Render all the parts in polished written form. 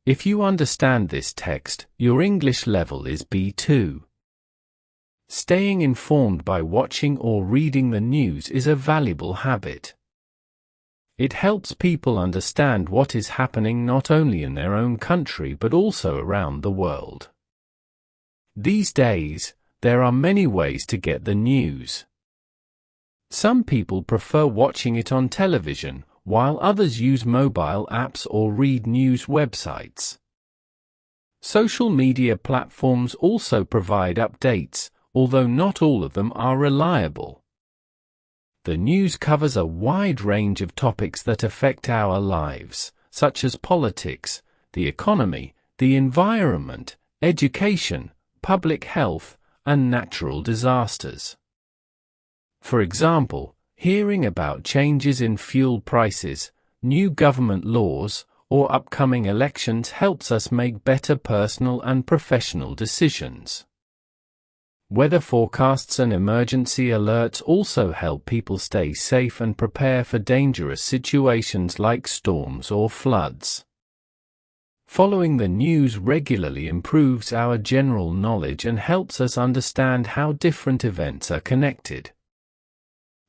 If you understand this text, your English level is B2. Staying informed by watching or reading the news is a valuable habit. It helps people understand what is happening not only in their own country but also around the world. These days, there are many ways to get the news. Some people prefer watching it on television, while others use mobile apps or read news websites. Social media platforms also provide updates, although not all of them are reliable. The news covers a wide range of topics that affect our lives, such as politics, the economy, the environment, education, public health, and natural disasters. For example, hearing about changes in fuel prices, new government laws, or upcoming elections helps us make better personal and professional decisions. Weather forecasts and emergency alerts also help people stay safe and prepare for dangerous situations like storms or floods. Following the news regularly improves our general knowledge and helps us understand how different events are connected.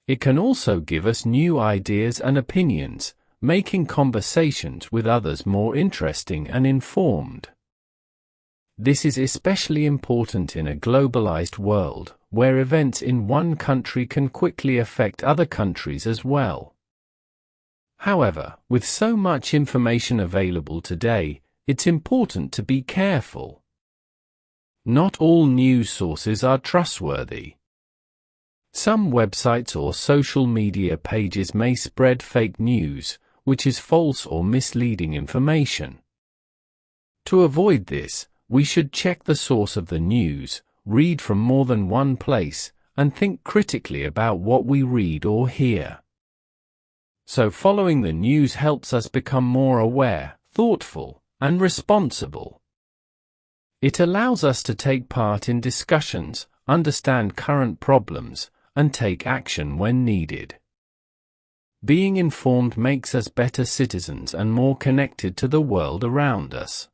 It can also give us new ideas and opinions, making conversations with others more interesting and informed. This is especially important in a globalized world, where events in one country can quickly affect other countries as well. However, with so much information available today, it's important to be careful. Not all news sources are trustworthy. Some websites or social media pages may spread fake news, which is false or misleading information. To avoid this, we should check the source of the news, read from more than one place, and think critically about what we read or hear. So following the news helps us become more aware, thoughtful, and responsible. It allows us to take part in discussions, understand current problems, and take action when needed. Being informed makes us better citizens and more connected to the world around us.